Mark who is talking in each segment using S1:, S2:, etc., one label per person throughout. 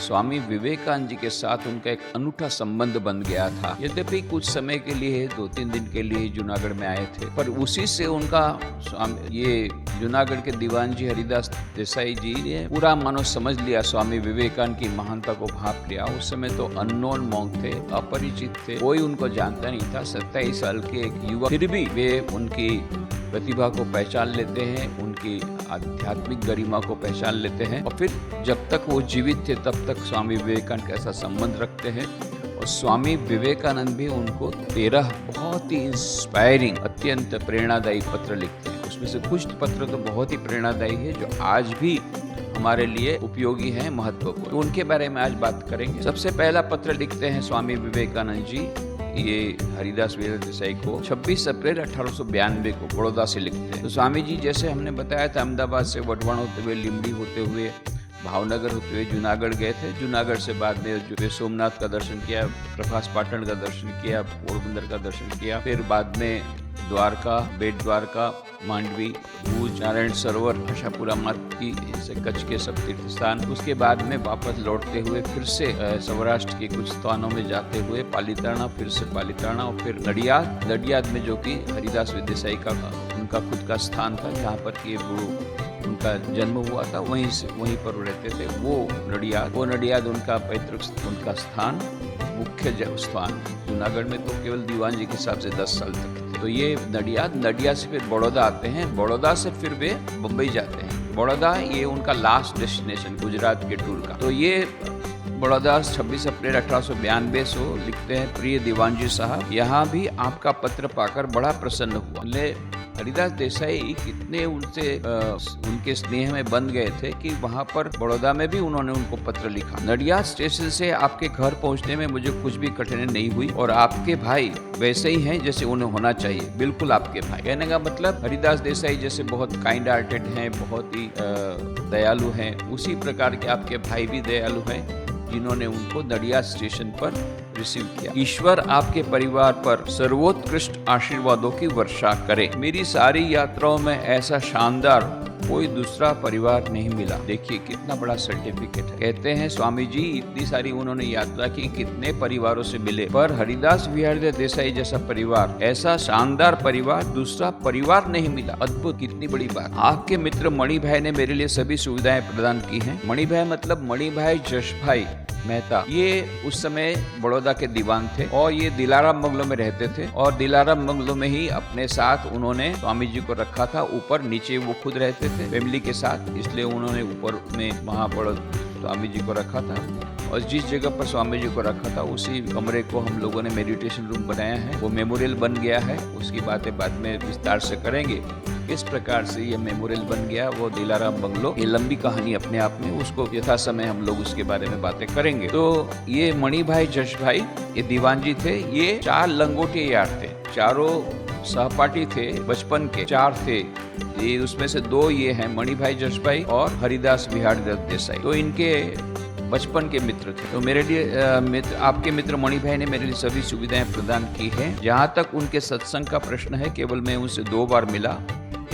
S1: स्वामी विवेकानंद जी के साथ उनका एक अनूठा संबंध बन गया था। यद्यपि कुछ समय के लिए 2-3 दिन के लिए जूनागढ़ में आए थे, पर उसी से उनका ये जूनागढ़ के दीवान जी हरिदास देसाई जी ने पूरा मानो समझ लिया, स्वामी विवेकानंद की महानता को भाप लिया। उस समय तो अननोन मॉन्क थे, अपरिचित थे, कोई उनको जानता नहीं था। 27 साल के एक युवक, फिर भी वे उनकी प्रतिभा को पहचान लेते हैं, उनकी आध्यात्मिक गरिमा को पहचान लेते हैं, और फिर जब तक वो जीवित थे तब तक स्वामी विवेकानंद के साथ संबंध रखते हैं। और स्वामी विवेकानंद भी उनको 13 बहुत ही इंस्पायरिंग, अत्यंत प्रेरणादायी पत्र लिखते हैं। उसमें से कुछ पत्र तो बहुत ही प्रेरणादायी है, जो आज भी हमारे लिए उपयोगी है, महत्वपूर्ण। तो उनके बारे में आज बात करेंगे। सबसे पहला पत्र लिखते हैं स्वामी विवेकानंद जी, ये हरिदास देसाई को 26 अप्रैल 1892 को बड़ौदा से लिखते हैं। तो स्वामी जी, जैसे हमने बताया था, अहमदाबाद से वटवाण होते हुए, लिमड़ी होते हुए, भावनगर होते हुए जूनागढ़ गए थे। जूनागढ़ से बाद में जो सोमनाथ का दर्शन किया, प्रभास पाटन का दर्शन किया, पोरबंदर का दर्शन किया, फिर बाद में द्वारका, बेट द्वारका, मांडवी, भूज, नारायण सरोवर, आशापुरा मार्ग की से कच्छ के सब तीर्थ स्थान। उसके बाद में वापस लौटते हुए फिर से सौराष्ट्र के कुछ स्थानों में जाते हुए पालीताना, फिर से पालीताना, और फिर नडियाद में जो कि हरिदास देसाई का उनका खुद का स्थान था, जहाँ पर कि वो उनका जन्म हुआ था, वहीं पर रहते थे। वो नडियाद उनका पैतृक, उनका स्थान, मुख्य स्थान। जूनागढ़ में तो केवल दीवान जी के हिसाब से 10 साल तक थे। तो ये नडियाद से फिर बड़ौदा आते हैं, बड़ौदा से फिर वे बम्बई जाते हैं। बड़ौदा ये उनका लास्ट डेस्टिनेशन गुजरात के टूर का। तो ये बड़ौदा 26 अप्रैल 1892 से लिखते हैं, प्रिय दीवान जी साहब, यहाँ भी आपका पत्र पाकर बड़ा प्रसन्न हुआ। हरिदास देसाई कितने उनके स्नेह में बन गए थे कि वहाँ पर बड़ौदा में भी उन्होंने उनको पत्र लिखा। नडियाद स्टेशन से आपके घर पहुँचने में मुझे कुछ भी कठिनाई नहीं हुई, और आपके भाई वैसे ही हैं जैसे उन्हें होना चाहिए, बिल्कुल आपके भाई। कहने का मतलब हरिदास देसाई जैसे बहुत काइंड हार्टेड हैं, बहुत ही दयालु हैं, उसी प्रकार के आपके भाई भी दयालु हैं, जिन्होंने उनको नडियाद स्टेशन पर रिसीव किया। ईश्वर आपके परिवार पर सर्वोत्कृष्ट आशीर्वादों की वर्षा करे। मेरी सारी यात्राओं में ऐसा शानदार कोई दूसरा परिवार नहीं मिला। देखिए कितना बड़ा सर्टिफिकेट है। कहते हैं स्वामी जी इतनी सारी उन्होंने यात्रा की, कितने परिवारों से मिले, पर हरिदास विहार देसाई जैसा परिवार, ऐसा शानदार परिवार, दूसरा परिवार नहीं मिला। अद्भुत, कितनी बड़ी बात। आपके मित्र मणि भाई ने मेरे लिए सभी सुविधाएं प्रदान की हैं। मणि भाई मतलब मणि भाई जश भाई मेहता, ये उस समय बड़ौदा के दीवान थे, और ये दिलाराम बंगलो में रहते थे, और दिलाराम बंगलो में ही अपने साथ उन्होंने स्वामी जी को रखा था। ऊपर नीचे वो खुद रहते थे फैमिली के साथ, इसलिए उन्होंने ऊपर में वहाँ पर स्वामी जी को रखा था। और जिस जगह पर स्वामी जी को रखा था उसी कमरे को हम लोगों ने मेडिटेशन रूम बनाया है, वो मेमोरियल बन गया है। उसकी बातें बाद में विस्तार से करेंगे, किस प्रकार से ये मेमोरियल बन गया, वो दिलाराम बंगलो, ये लंबी कहानी अपने आप में, उसको यथा समय हम लोग उसके बारे में बातें करेंगे। तो ये मणि भाई जश भाई ये दीवान जी थे। ये 4 लंगोटे यार थे, चारों सहपाठी थे, बचपन के 4 थे। ये उसमें से 2 ये हैं, मणि भाई जश भाई और हरिदास विहार देसाई। तो इनके बचपन के मित्र थे। तो मेरे लिए आपके मित्र मणि भाई ने मेरे लिए सभी सुविधाएं प्रदान की हैं। जहाँ तक उनके सत्संग का प्रश्न है, केवल मैं उनसे 2 बार मिला,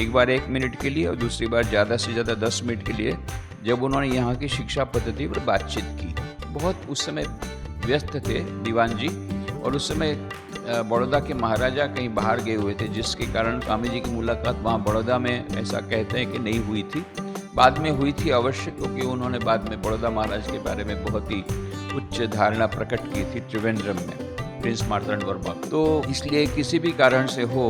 S1: एक बार 1 मिनट के लिए और दूसरी बार ज़्यादा से ज़्यादा 10 मिनट के लिए, जब उन्होंने यहाँ की शिक्षा पद्धति पर बातचीत की। बहुत उस समय व्यस्त थे दीवान जी, और उस समय बड़ौदा के महाराजा कहीं बाहर गए हुए थे, जिसके कारण स्वामी जी की मुलाकात वहाँ बड़ौदा में ऐसा कहते हैं कि नहीं हुई थी। बाद में हुई थी अवश्य, क्योंकि उन्होंने बाद में बड़ौदा महाराज के बारे में बहुत ही उच्च धारणा प्रकट की थी त्रिवेंद्रम में, प्रिंस मार्तंड वर्मा। तो इसलिए किसी भी कारण से हो,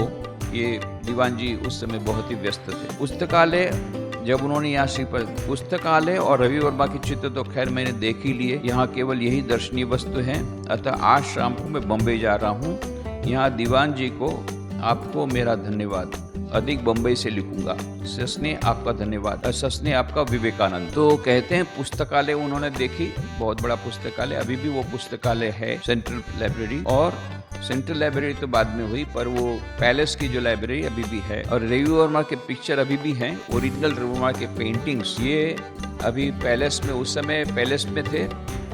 S1: ये दीवान जी उस समय बहुत ही व्यस्त थे। पुस्तकालय जब उन्होंने यहाँ से पुस्तकालय और रवि वर्मा के चित्र तो खैर मैंने देख ही लिए, यहाँ केवल यही दर्शनीय वस्तु हैं। अतः आज शाम को मैं बम्बई जा रहा हूँ। यहाँ दीवान जी को आपको मेरा धन्यवाद, अधिक बम्बई से लिखूंगा। सस्ने आपका धन्यवाद, सस्ने आपका विवेकानंद। तो कहते हैं पुस्तकालय उन्होंने देखी, बहुत बड़ा पुस्तकालय, अभी भी वो पुस्तकालय है, सेंट्रल लाइब्रेरी। और सेंट्रल लाइब्रेरी तो बाद में हुई, पर वो पैलेस की जो लाइब्रेरी अभी भी है। और रवि वर्मा के पिक्चर अभी भी हैं, ओरिजिनल रवि वर्मा के पेंटिंग्स, ये अभी पैलेस में, उस समय पैलेस में थे,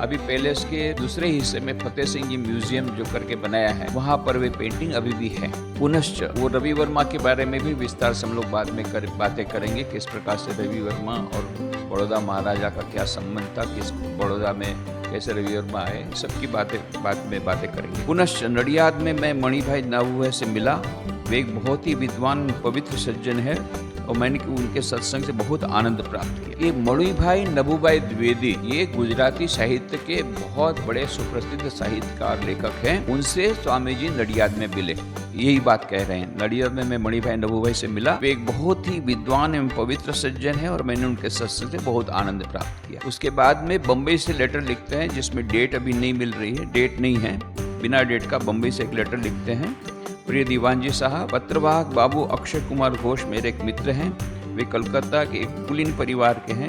S1: अभी पैलेस के दूसरे हिस्से में फतेह सिंह जी म्यूजियम जो करके बनाया है, वहाँ पर वे पेंटिंग अभी भी है। पुनश्च वो रवि वर्मा के बारे में भी विस्तार से हम लोग बाद में बातें करेंगे, किस प्रकार से रवि वर्मा और बड़ौदा महाराजा का क्या संबंध था, किस बड़ौदा में कैसे रविवार में आए, सबकी बातें करेंगे। पुनश्च नडियाद में मैं मणिभाई नबूभाई से मिला। वे एक बहुत ही विद्वान पवित्र सज्जन है और मैंने उनके सत्संग से बहुत आनंद प्राप्त किया। ये मणिभाई नबूभाई द्विवेदी ये गुजराती साहित्य के बहुत बड़े सुप्रसिद्ध साहित्यकार लेखक हैं। उनसे स्वामी जी नडियाद में मिले, यही बात कह रहे हैं। नडियाद में मैं मणिभाई नबूभाई से मिला। वे एक बहुत ही विद्वान एवं पवित्र सज्जन है और मैंने उनके सत्संग से बहुत आनंद प्राप्त किया। उसके बाद में बम्बई से लेटर लिखते हैं, जिसमें डेट अभी नहीं मिल रही है, डेट नहीं है, बिना डेट का बम्बई से एक लेटर लिखते हैं। प्रिय दीवान जी साहब, पत्रवाहक बाबू अक्षय कुमार घोष मेरे एक मित्र हैं। वे कलकत्ता के एक कुलीन परिवार के हैं।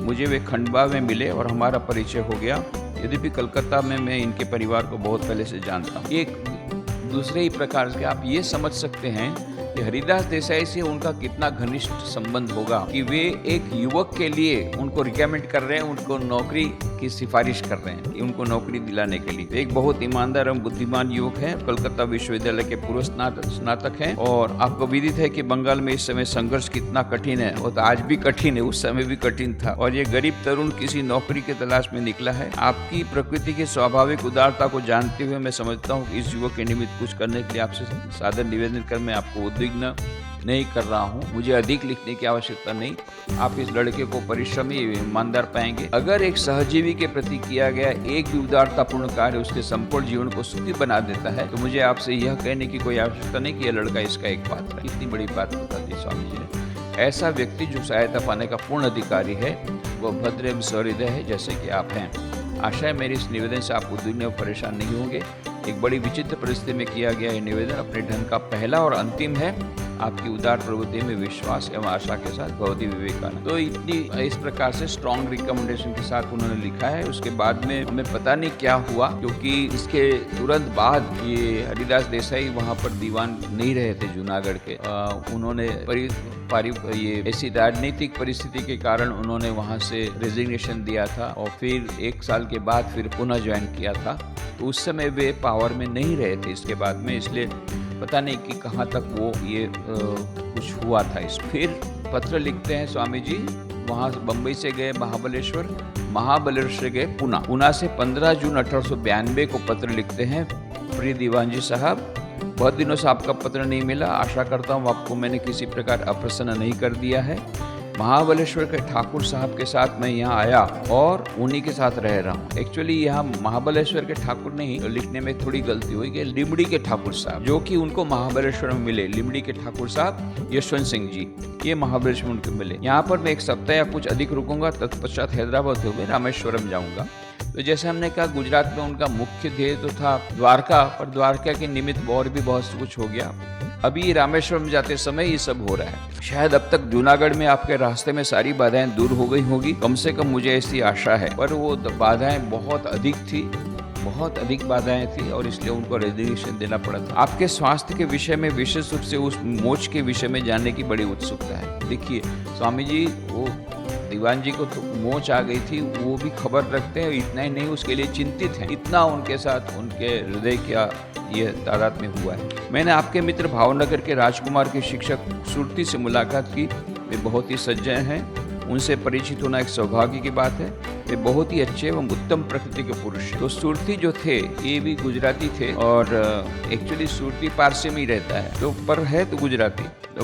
S1: मुझे वे खंडवा में मिले और हमारा परिचय हो गया। यद्यपि कलकत्ता में मैं इनके परिवार को बहुत पहले से जानता हूँ। एक दूसरे ही प्रकार से आप ये समझ सकते हैं कि हरिदास देसाई से उनका कितना घनिष्ठ संबंध होगा कि वे एक युवक के लिए उनको रिकमेंड कर रहे हैं, उनको नौकरी की सिफारिश कर रहे हैं, उनको नौकरी दिलाने के लिए। एक बहुत ईमानदार एवं बुद्धिमान युवक है, कलकत्ता विश्वविद्यालय के पूर्व स्नातक हैं। और आपको विदित है कि बंगाल में इस समय संघर्ष कितना कठिन है, और तो आज भी कठिन है, उस समय भी कठिन था। और ये गरीब तरुण किसी नौकरी की तलाश में निकला है। आपकी प्रकृति की स्वाभाविक उदारता को जानते हुए मैं समझता हूँ कि इस युवक के निमित्त कुछ करने के लिए आपसे सादर निवेदन कर मैं आपको उद्विग्न नहीं कर रहा हूँ। मुझे अधिक लिखने की आवश्यकता नहीं। आप इस लड़के को परिश्रमी ईमानदार पाएंगे। अगर एक सहजीवी के प्रति किया गया एक भी उदारतापूर्ण कार्य उसके संपूर्ण जीवन को सुखी बना देता है, तो मुझे आपसे यह कहने की कोई आवश्यकता नहीं कि यह लड़का इसका एक पात्र है। इतनी बड़ी बात बता दी स्वामी जी ने। ऐसा व्यक्ति जो सहायता पाने का पूर्ण अधिकारी है, वह भद्र एवं सहृदय है, जैसे कि आप हैं। आशा है मेरे इस निवेदन से आप उद्विग्न और परेशान नहीं होंगे। एक बड़ी विचित्र परिस्थिति में किया गया यह निवेदन अपने ढंग का पहला और अंतिम है। आपकी उदार प्रवृत्ति में विश्वास एवं आशा के साथ बहुत ही विवेकानंद। तो इतनी इस प्रकार से स्ट्रॉन्ग रिकमेंडेशन के साथ उन्होंने लिखा है। उसके बाद में हमें पता नहीं क्या हुआ, क्योंकि इसके तुरंत बाद ये हरिदास देसाई वहाँ पर दीवान नहीं रहे थे जूनागढ़ के। उन्होंने ये ऐसी राजनीतिक परिस्थिति के कारण उन्होंने वहाँ से रेजिग्नेशन दिया था और फिर 1 साल के बाद फिर पुनः ज्वाइन किया था। तो उस समय वे पावर में नहीं रहे थे इसके बाद में, इसलिए पता नहीं कि कहाँ तक वो ये कुछ हुआ था। फिर पत्र लिखते हैं स्वामी जी, वहाँ बम्बई से गए महाबलेश्वर गए पुणे से 15 जून 1892 को पत्र लिखते हैं। प्रिय दीवान जी साहब, बहुत दिनों से आपका पत्र नहीं मिला। आशा करता हूँ आपको मैंने किसी प्रकार अप्रसन्न नहीं कर दिया है। महाबलेश्वर के ठाकुर साहब के साथ मैं यहाँ आया और उन्हीं के साथ रह रहा हूँ। एक्चुअली यहाँ महाबलेश्वर के ठाकुर नहीं, तो लिखने में थोड़ी गलती हुई कि लिमड़ी के ठाकुर साहब, जो कि उनको महाबलेश्वर में मिले। लिमड़ी के ठाकुर साहब यशवंत सिंह जी, ये महाबलेश्वर में उनको मिले। यहाँ पर मैं 1 सप्ताह या कुछ अधिक रुकूंगा, तत्पश्चात हैदराबाद होकर रामेश्वरम जाऊंगा। तो जैसे हमने कहा, गुजरात में उनका मुख्य ध्येय तो था द्वारका, पर द्वारका के निमित्त और भी बहुत कुछ हो गया। अभी रामेश्वरम जाते समय ये सब हो रहा है। शायद अब तक जूनागढ़ में आपके रास्ते में सारी बाधाएं दूर हो गई होगी, कम से कम मुझे ऐसी आशा है। पर वो बाधाएं बहुत अधिक बाधाएं थी और इसलिए उनको रेजिग्नेशन देना पड़ा था। आपके स्वास्थ्य के विषय में विशेष रूप से उस मोच के विषय में जानने की बड़ी उत्सुकता है। देखिए स्वामी जी, वो दीवान जी को तो मोच आ गई थी, वो भी खबर रखते हैं। इतना ही नहीं, उसके लिए चिंतित हैं। इतना उनके साथ उनके हृदय क्या ये तादाद में हुआ है। मैंने आपके मित्र भावनगर के राजकुमार के शिक्षक सुरती से मुलाकात की। वे बहुत ही सज्जन हैं। उनसे परिचित होना एक सौभाग्य की बात है। वे बहुत ही अच्छे एवं उत्तम प्रकृति के पुरुष हैं। तो सुरती जो थे ये भी गुजराती थे, और एक्चुअली सुरती पारसी में ही रहता है, तो पर है तो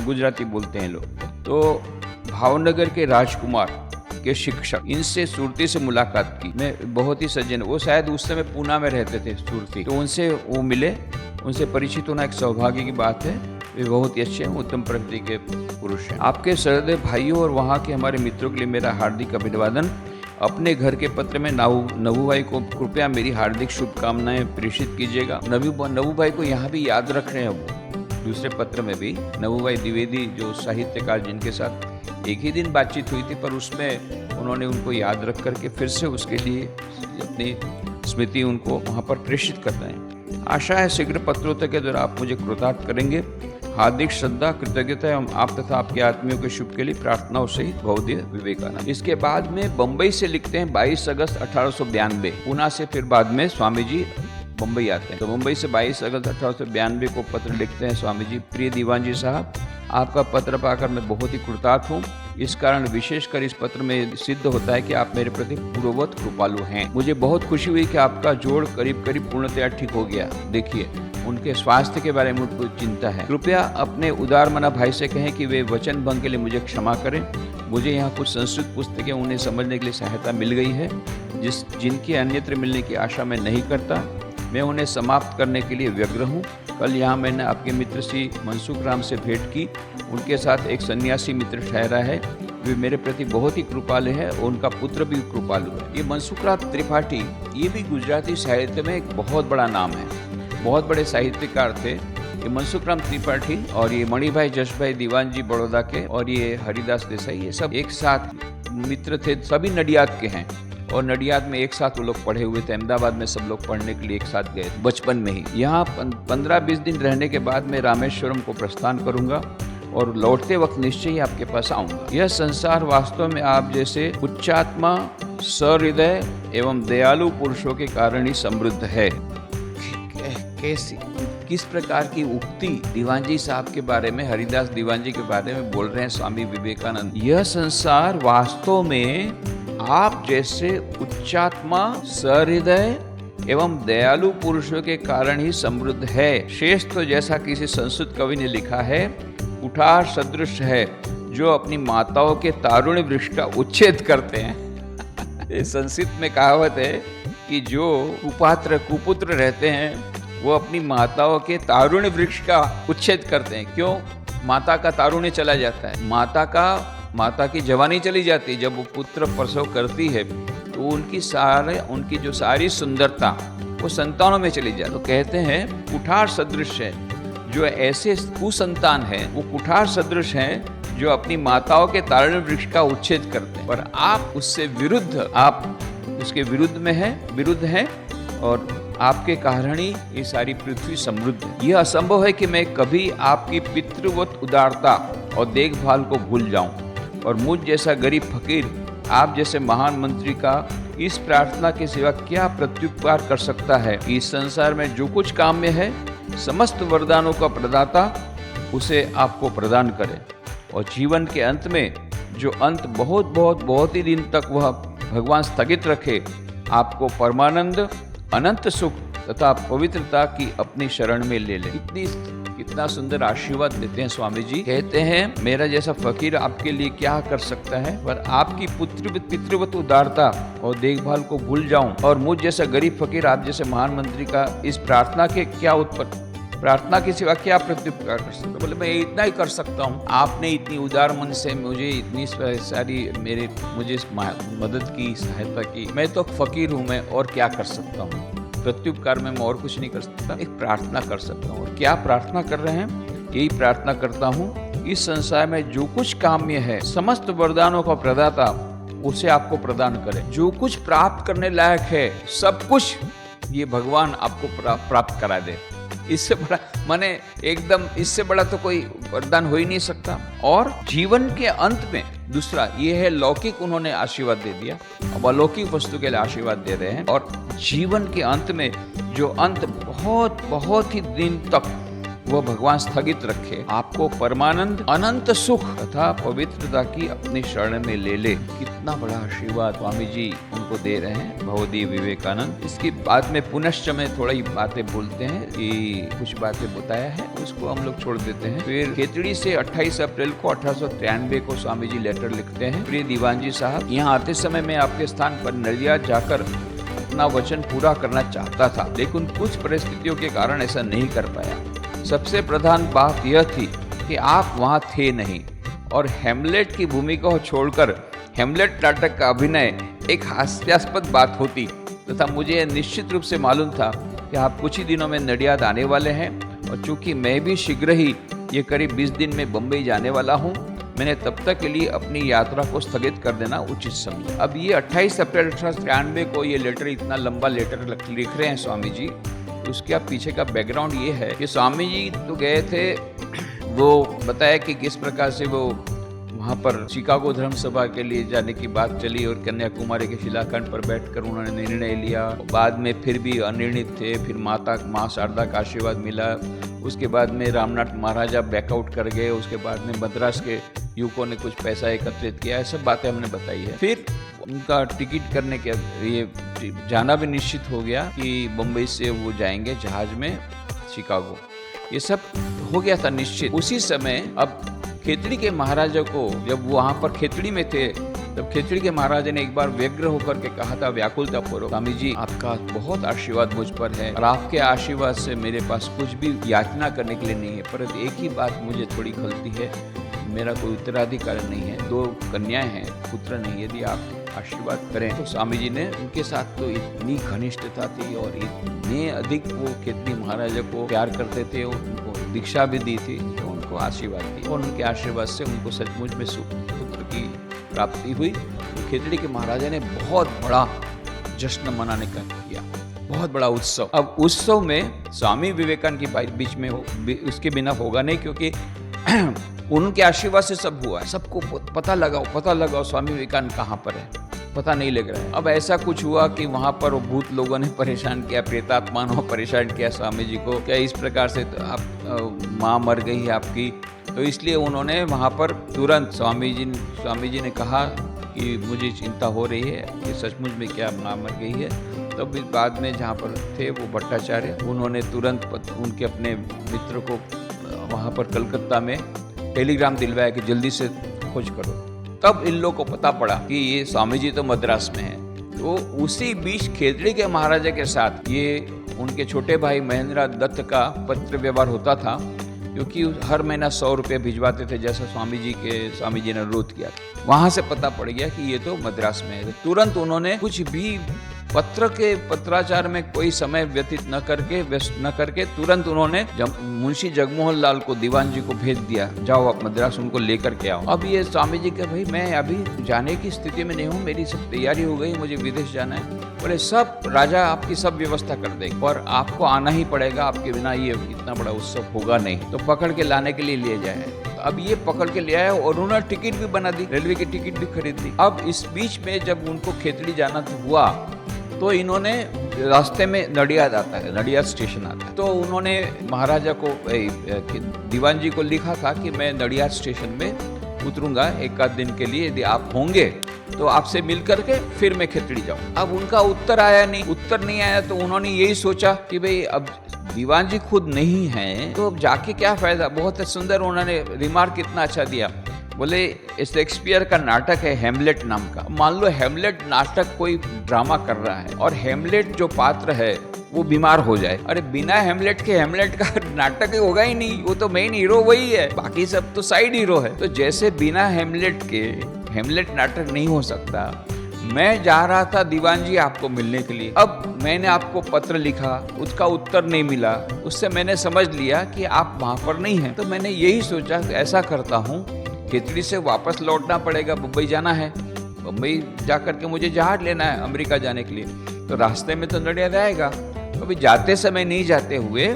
S1: गुजराती बोलते हैं लोग। तो भावनगर के राजकुमार के शिक्षक, इनसे सुरती से मुलाकात की। मैं बहुत ही सज्जन, वो शायद उस समय पूना में रहते थे सुरती, तो उनसे वो मिले, उनसे परिचित होना एक सौभाग्य की बात है। वे बहुत ही अच्छे हैं, उत्तम प्रकृति के पुरुष हैं। आपके सहृदय भाइयों और वहाँ के हमारे मित्रों के लिए मेरा हार्दिक अभिवादन। अपने घर के पत्र में नबू भाई को कृपया मेरी हार्दिक शुभकामनाएं प्रेषित कीजिएगा। नबू भाई को यहाँ भी याद रख रहे हैं वो, दूसरे पत्र में भी नबू भाई द्विवेदी जो साहित्यकार, जिनके साथ एक ही दिन बातचीत हुई थी, पर उसमें उन्होंने उनको याद रख करके फिर से उसके लिए अपनी स्मृति उनको वहाँ पर प्रेषित कर रहे हैं। आशा है शीघ्र पत्रोत्तर के द्वारा आप मुझे कृतार्थ करेंगे। हार्दिक श्रद्धा, कृतज्ञता एवं आप तथा आपके आत्मियों के शुभ के लिए प्रार्थनाओं सहित भवदीय विवेकानंद। इसके बाद में बम्बई से लिखते हैं 22 अगस्त 1892। पुणे से फिर बाद में स्वामी जी बम्बई आते हैं। तो मुंबई से 22 अगस्त 1892 को पत्र लिखते हैं स्वामी जी। प्रिय दीवान जी साहब, आपका पत्र पाकर मैं बहुत ही कृतार्थ हूँ। इस कारण विशेषकर इस पत्र में सिद्ध होता है कि आप मेरे प्रति पूर्ववत कृपालु हैं। मुझे बहुत खुशी हुई कि आपका जोड़ करीब करीब पूर्णतया ठीक हो गया। देखिए, उनके स्वास्थ्य के बारे में मुझको चिंता है। कृपया अपने उदार मना भाई से कहें कि वे वचन भंग के लिए मुझे क्षमा करें। मुझे यहाँ कुछ संस्कृत पुस्तकें उन्हें समझने के लिए सहायता मिल गई है, जिनकी अन्यत्र मिलने की आशा मैं नहीं करता। मैं उन्हें समाप्त करने के लिए व्यग्र हूँ। कल यहाँ मैंने आपके मित्र श्री मनसुख राम से भेंट की। उनके साथ एक सन्यासी मित्र ठहरा है। वे मेरे प्रति बहुत ही कृपालु है और उनका पुत्र भी कृपालु है। ये मनसुख राम त्रिपाठी, ये भी गुजराती साहित्य में एक बहुत बड़ा नाम है, बहुत बड़े साहित्यकार थे। ये मनसुख राम त्रिपाठी और ये मणिभाई जशभाई दीवान जी बड़ौदा के और ये हरिदास देसाई, ये सब एक साथ मित्र थे। सभी नडियाद के हैं और नडियाद में एक साथ वो लोग पढ़े हुए थे। अहमदाबाद में सब लोग पढ़ने के लिए एक साथ गए बचपन में ही। यहाँ 15-20 दिन रहने के बाद मैं रामेश्वरम को प्रस्थान करूंगा और लौटते वक्त निश्चय ही आपके पास आऊंगा। यह संसार वास्तव में आप जैसे उच्चात्मा, सहृदय एवं दयालु पुरुषों के कारण ही समृद्ध है। कैसी, किस प्रकार की उक्ति दीवान जी साहब के बारे में, हरिदास दीवान जी के बारे में बोल रहे हैं स्वामी विवेकानंद। यह संसार वास्तव में आप जैसे उच्चात्मा, सहृदय एवं दयालु पुरुषों के कारण ही समृद्ध है। शेष तो जैसा किसी संस्कृत कवि ने लिखा है, कुठार सदृश है जो अपनी माताओं के तारुण्य वृक्ष का उच्छेद करते हैं। संस्कृत में कहावत है कि जो कुपात्र कुपुत्र रहते हैं वो अपनी माताओं के तारुण्य वृक्ष का उच्छेद करते हैं। क्यों? माता का तारुण्य चला जाता है, माता की जवानी चली जाती है। जब वो पुत्र प्रसव करती है तो उनकी जो सारी सुंदरता वो संतानों में चली जाती है। तो कहते हैं कुठार सदृश है, जो ऐसे कुसंतान है वो कुठार सदृश हैं जो अपनी माताओं के तारुण्य वृक्ष का उच्छेद करते हैं। पर आप उससे विरुद्ध, आप उसके विरुद्ध हैं और आपके कारण ही ये सारी पृथ्वी समृद्ध है। यह असंभव है कि मैं कभी आपकी पितृवत उदारता और देखभाल को भूल जाऊं और मुझ जैसा गरीब फकीर आप जैसे महान मंत्री का इस प्रार्थना के सिवा क्या प्रत्युपकार कर सकता है। इस संसार में जो कुछ काम में है, समस्त वरदानों का प्रदाता उसे आपको प्रदान करे और जीवन के अंत में जो अंत बहुत ही दिन तक वह भगवान स्थगित रखे, आपको परमानंद, अनंत सुख तथा पवित्रता की अपनी शरण में ले ले। कितना सुंदर आशीर्वाद देते हैं स्वामी जी। कहते हैं मेरा जैसा फकीर आपके लिए क्या कर सकता है, पर आपकी पितृवत उदारता और देखभाल को भूल जाऊं और मुझ जैसा गरीब फकीर आप जैसे महान मंत्री का इस प्रार्थना के सिवा क्या प्रत्युपकार कर सकता। बोले मैं इतना ही कर सकता हूँ। आपने इतनी उदार मन से मुझे इतनी सारी मुझे मदद की, सहायता की। मैं तो फकीर हूँ, मैं और क्या कर सकता हूँ। प्रत्युपकार में मैं और कुछ नहीं कर सकता, एक प्रार्थना कर सकता हूँ। और क्या प्रार्थना कर रहे हैं? यही प्रार्थना करता हूँ इस संसार में जो कुछ काम्य है, समस्त वरदानों का प्रदाता उसे आपको प्रदान करे। जो कुछ प्राप्त करने लायक है, सब कुछ ये भगवान आपको प्राप्त करा दे। इससे बड़ा इससे बड़ा तो कोई वरदान हो ही नहीं सकता। और जीवन के अंत में दूसरा ये है, लौकिक उन्होंने आशीर्वाद दे दिया, अब अलौकिक वस्तु के लिए आशीर्वाद दे रहे हैं। और जीवन के अंत में जो अंत बहुत ही दिन तक वह भगवान स्थगित रखे, आपको परमानंद, अनंत सुख तथा पवित्रता की अपनी शरण में ले ले। कितना बड़ा आशीर्वाद स्वामी जी उनको दे रहे हैं, भवदीय विवेकानंद। इसके बाद में पुनश्च में थोड़ी बातें बोलते हैं, ये कुछ बातें बताया है उसको हम लोग छोड़ देते हैं। फिर खेतड़ी से 28 अप्रैल को 1893 को स्वामी जी लेटर लिखते हैं। प्रिय दीवान जी साहब, यहाँ आते समय मैं आपके स्थान पर नडियाद जाकर अपना वचन पूरा करना चाहता था, लेकिन कुछ परिस्थितियों के कारण ऐसा नहीं कर पाया। सबसे प्रधान बात यह थी कि आप वहां थे नहीं और हेमलेट की भूमिका को छोड़कर हेमलेट नाटक का अभिनय एक हास्यास्पद बात होती तथा मुझे निश्चित रूप से मालूम था कि आप कुछ ही दिनों में नडियाद आने वाले हैं और चूंकि मैं भी शीघ्र ही ये करीब 20 दिन में बम्बई जाने वाला हूँ, मैंने तब तक के लिए अपनी यात्रा को स्थगित कर देना उचित समझा। अब ये 28 अप्रैल 1893 को ये लेटर, इतना लंबा लेटर लिख रहे हैं स्वामी जी। उसके पीछे का बैकग्राउंड ये है कि स्वामी जी तो गए थे, वो बताया कि किस प्रकार से वो वहाँ पर शिकागो धर्म सभा के लिए जाने की बात चली और कन्याकुमारी के शिलाखंड पर बैठकर उन्होंने निर्णय लिया। बाद में फिर भी अनिर्णित थे, फिर माँ शारदा का आशीर्वाद मिला। उसके बाद में रामनाथ महाराजा बैकआउट कर गए। उसके बाद में मद्रास के युवकों ने कुछ पैसा एकत्रित किया। सब बातें हमने बताई है। फिर उनका टिकट करने के ये जाना भी निश्चित हो गया कि बम्बई से वो जाएंगे जहाज में शिकागो। ये सब हो गया था निश्चित। उसी समय अब खेतड़ी के महाराजा को, जब वहाँ पर खेतड़ी में थे, तब खेतड़ी के महाराजा ने एक बार व्यग्र होकर के कहा था व्याकुलता पूर्वक, स्वामी जी आपका बहुत आशीर्वाद मुझ पर है और आपके आशीर्वाद से मेरे पास कुछ भी याचना करने के लिए नहीं है, परंतु एक ही बात मुझे थोड़ी खलती है, मेरा कोई उत्तराधिकारी नहीं है, 2 कन्याएं हैं, पुत्र नहीं। यदि आप आशीर्वाद करें। तो स्वामी जी ने उनके साथ तो इतनी घनिष्ठता थी और इतने अधिक वो खेतड़ी महाराजा को प्यार करते थे, उनको दीक्षा भी दी थी, तो उनको आशीर्वाद दी और उनके आशीर्वाद से उनको सचमुच में पुत्र की प्राप्ति हुई। तो खेतड़ी के महाराजा ने बहुत बड़ा जश्न मनाने का किया, बहुत बड़ा उत्सव। अब उत्सव में स्वामी विवेकानंद की बीच में उसके बिना होगा नहीं, क्योंकि उनके आशीर्वाद से सब हुआ है। सबको पता लगाओ स्वामी विवेकानंद कहाँ पर है, पता नहीं लग रहा है। अब ऐसा कुछ हुआ कि वहाँ पर भूत लोगों ने परेशान किया, प्रेतात्मा ने परेशान किया स्वामी जी को, क्या इस प्रकार से तो आप माँ मर गई है आपकी। तो इसलिए उन्होंने वहाँ पर तुरंत स्वामी जी ने कहा कि मुझे चिंता हो रही है कि सचमुच में क्या माँ मर गई है। तब तो बाद में जहाँ पर थे वो भट्टाचार्य, उन्होंने तुरंत उनके अपने मित्र को वहाँ पर कलकत्ता में टेलीग्राम दिलवाया कि जल्दी से खोज करो। तब इन लोगों को पता पड़ा कि ये स्वामी जी तो मद्रास में है। तो उसी बीच खेतड़ी के महाराजा के साथ ये उनके छोटे भाई महेंद्र दत्त का पत्र व्यवहार होता था, क्योंकि हर महीना 100 रुपये भिजवाते थे, जैसा स्वामी जी ने अनुरोध किया। वहां से पता पड़ गया कि ये तो मद्रास में है। तो तुरंत उन्होंने कुछ भी पत्राचार में कोई समय व्यतीत न करके तुरंत उन्होंने मुंशी जगमोहन लाल को, दीवान जी को भेज दिया, जाओ आप मद्रास उनको लेकर के आओ। अब ये स्वामी जी के भाई मैं अभी जाने की स्थिति में नहीं हूँ, मेरी सब तैयारी हो गई, मुझे विदेश जाना है। बोले सब राजा आपकी सब व्यवस्था कर देंगे और आपको आना ही पड़ेगा, आपके बिना ये इतना बड़ा उत्सव होगा नहीं। तो पकड़ के लाने के लिए ले जाए। तो अब ये पकड़ के ले आया और उन्होंने टिकट भी बना दी, रेलवे की टिकट भी खरीद ली। अब इस बीच में जब उनको खेतड़ी जाना हुआ तो इन्होंने रास्ते में नडियाद आता है, नडियाद स्टेशन आता है, तो उन्होंने महाराजा को, दीवान जी को लिखा था कि मैं नडियाद स्टेशन में उतरूंगा 1 आध दिन के लिए, यदि आप होंगे तो आपसे मिल करके फिर मैं खेतड़ी जाऊँ। अब उनका उत्तर नहीं आया तो उन्होंने यही सोचा कि भाई अब दीवान जी खुद नहीं हैं तो अब जाके क्या फायदा। बहुत सुंदर उन्होंने रिमार्क कितना अच्छा दिया। बोले शेक्सपियर का नाटक है हेमलेट नाम का, मान लो हेमलेट नाटक कोई ड्रामा कर रहा है और हेमलेट जो पात्र है वो बीमार हो जाए, अरे बिना हेमलेट का नाटक होगा ही नहीं, वो तो मेन हीरो वही है, बाकी सब तो साइड हीरो है। तो जैसे बिना हेमलेट के हेमलेट नाटक नहीं हो सकता, मैं जा रहा था दीवान जी आपको मिलने के लिए। अब मैंने आपको पत्र लिखा, उसका उत्तर नहीं मिला, उससे मैंने समझ लिया कि आप वहां पर नहीं हैं। तो मैंने यही सोचा कि ऐसा करता हूँ, खेतड़ी से वापस लौटना पड़ेगा, मुंबई जाना है, मुंबई जाकर के मुझे जहाज लेना है अमेरिका जाने के लिए। तो रास्ते में तो नडियाद आएगा, अभी जाते समय नहीं जाते हुए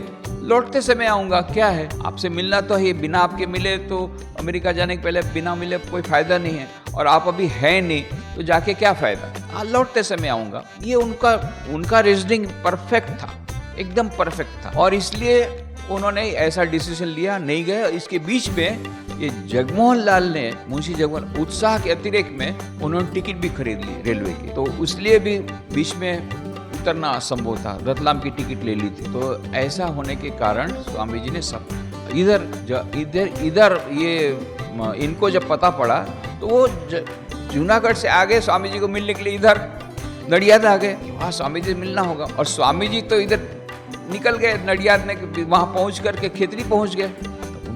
S1: लौटते समय आऊँगा, क्या है आपसे मिलना तो है, बिना आपके मिले तो अमेरिका जाने के पहले बिना मिले कोई फायदा नहीं है, और आप अभी है नहीं तो जाके क्या फायदा, लौटते समय आऊँगा। ये उनका रीजनिंग परफेक्ट था, एकदम परफेक्ट था, और इसलिए उन्होंने ऐसा डिसीजन लिया, नहीं गए। इसके बीच में ये जगमोहन लाल ने, मुंशी जगमोहन, उत्साह के अतिरेक में उन्होंने टिकट भी खरीद ली रेलवे की, तो इसलिए भी बीच में उतरना असंभव था, रतलाम की टिकट ले ली थी। तो ऐसा होने के कारण स्वामी जी ने सब इधर ये इनको जब पता पड़ा तो वो जूनागढ़ से आ गए स्वामी जी को मिलने के लिए, इधर नडियाद आ गए, वहाँ स्वामी जी मिलना होगा। और स्वामी जी तो इधर निकल गए नडियाद में, वहाँ पहुँच करके खेतड़ी पहुँच गए।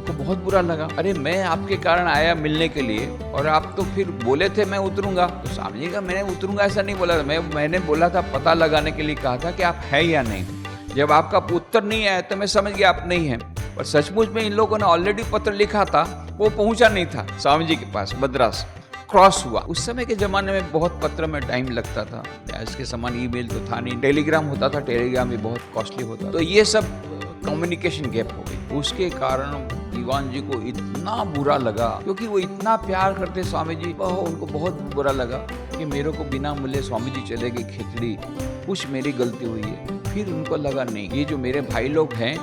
S1: तो बहुत बुरा लगा, अरे मैं आपके कारण आया मिलने के लिए और आप तो फिर बोले थे मैं उतरूंगा। तो स्वामी जी का मैंने उतरूंगा ऐसा नहीं बोला था, मैंने बोला था पता लगाने के लिए कहा था कि आप हैं या नहीं। जब आपका उत्तर नहीं आया तो मैं समझ गया आप नहीं हैं, और सचमुच में इन लोगों ने ऑलरेडी पत्र लिखा था, वो पहुंचा नहीं था स्वामी जी के पास, मद्रास क्रॉस हुआ। उस समय के जमाने में बहुत पत्र में टाइम लगता था, इसके समान ईमेल तो था नहीं, टेलीग्राम होता था, टेलीग्राम भी बहुत कॉस्टली होता, तो ये सब कम्युनिकेशन गैप हो गई। उसके कारण दीवान जी को इतना बुरा लगा, क्योंकि वो इतना प्यार करते स्वामी जी, उनको बहुत बुरा लगा कि मेरे को बिना मिले स्वामी जी चले गए खिचड़ी, कुछ मेरी गलती हुई है। फिर उनको लगा नहीं, ये जो मेरे भाई लोग हैं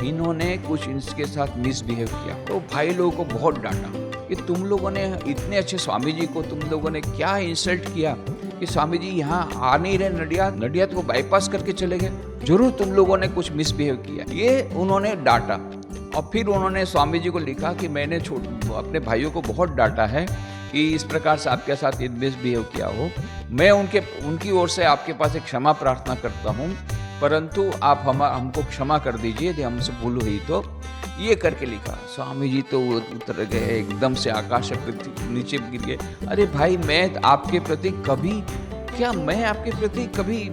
S1: इन्होंने कुछ इसके साथ मिसबिहेव किया। तो भाई लोगों को बहुत डांटा कि तुम लोगों ने इतने अच्छे स्वामी जी को तुम लोगों ने क्या इंसल्ट किया कि स्वामी जी यहाँ आ नहीं रहे, नडियाद को बाईपास करके चले गए, जरूर तुम लोगों ने कुछ मिसबिहेव किया। ये उन्होंने डांटा और फिर उन्होंने स्वामी जी को लिखा कि मैंने अपने भाइयों को बहुत डांटा है कि इस प्रकार से आपके साथ मिसबिहेव किया हो। मैं उनकी ओर से आपके पास एक क्षमा प्रार्थना करता हूँ, परंतु आप हमको क्षमा कर दीजिए यदि हमसे भूल हुई तो। ये करके लिखा। स्वामी जी तो उतर गए, एकदम से आकाश से नीचे गिर गए। अरे भाई, मैं आपके प्रति कभी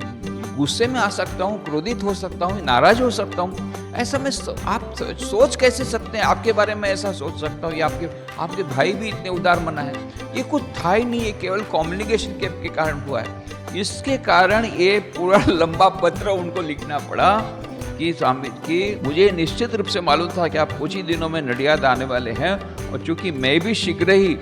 S1: गुस्से में आ सकता हूँ, क्रोधित हो सकता हूँ, नाराज हो सकता हूँ? ऐसा मैं आप सोच कैसे सकते हैं? आपके बारे में ऐसा सोच सकता हूँ? या आपके भाई भी इतने उदार मना है? ये कुछ था ही नहीं, ये केवल कम्युनिकेशन के कारण हुआ है। इसके कारण ये पूरा लंबा पत्र उनको लिखना पड़ा कि स्वामी की मुझे निश्चित रूप से मालूम था कि आप कुछ ही दिनों में नडियाद आने वाले हैं, और चूंकि मैं भी शीघ्र ही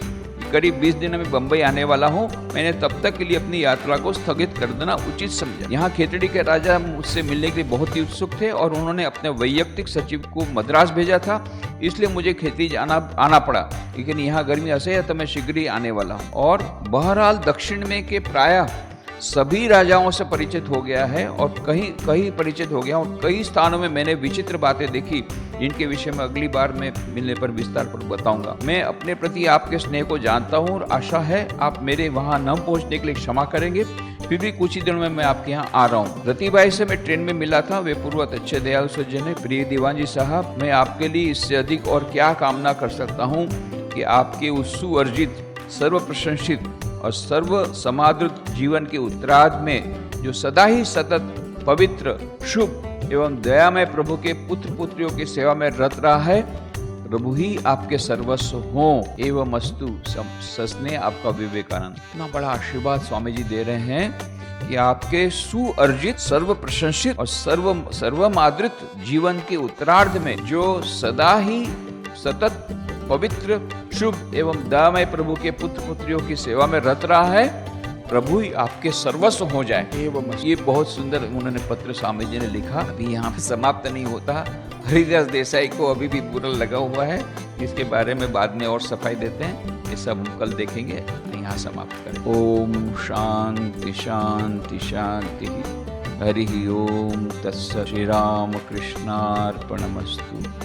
S1: करीब 20 दिनों में बंबई आने वाला हूं, मैंने तब तक के लिए अपनी यात्रा को स्थगित कर देना उचित समझा। यहाँ खेतड़ी के राजा मुझसे मिलने के लिए बहुत ही उत्सुक थे और उन्होंने अपने वैयक्तिक सचिव को मद्रास भेजा था, इसलिए मुझे खेतड़ी आना पड़ा, लेकिन यहाँ गर्मी असह्य है तो मैं शीघ्र ही आने वाला हूँ। और बहरहाल दक्षिण में के प्रायः सभी राजाओं से परिचित हो गया है और कहीं परिचित हो गया, और कई स्थानों में मैंने विचित्र बातें देखी जिनके विषय में अगली बार मैं मिलने पर विस्तार पर बताऊंगा। मैं अपने प्रति आपके स्नेह को जानता हूं और आशा है आप मेरे वहां न पहुंचने के लिए क्षमा करेंगे। फिर भी कुछ ही दिनों में मैं आपके यहाँ आ रहा हूँ। रतिबाई से मैं ट्रेन में मिला था, वे पूर्वत अच्छे दयालु सज्जन है। प्रिय दीवान जी साहब, मैं आपके लिए इससे अधिक और क्या कामना कर सकता हूँ कि आपके उस सुअर्जित, सर्व प्रशंसित और सर्व समादृत जीवन के उत्तरार्ध में जो सदा ही सतत पवित्र, शुभ एवं दयामय प्रभु के पुत्र पुत्रियों की सेवा में रत रहा है, प्रभु ही आपके सर्वस्व हों एवं अस्तु। सस्ने आपका विवेकानंद। इतना बड़ा आशीर्वाद स्वामी जी दे रहे हैं कि आपके सुअर्जित, सर्व प्रशंसित और सर्वमादृत जीवन के उत्तरार्ध में जो सदा ही सतत पवित्र, शुभ एवं दयामय प्रभु के पुत्र पुत्रियों की सेवा में रत रहा है, प्रभु ही आपके सर्वस्व हो जाए एवं। ये बहुत सुंदर उन्होंने पत्र स्वामी जी ने लिखा। अभी यहाँ पे समाप्त नहीं होता, हरिदास देसाई को अभी भी बुरा लगा हुआ है, इसके बारे में बाद में और सफाई देते हैं, ये सब हम कल देखेंगे। यहाँ समाप्त करें। ओम शांति शांति शांति। हरि ओम तत्सत्। श्री राम कृष्णार्पणमस्तु।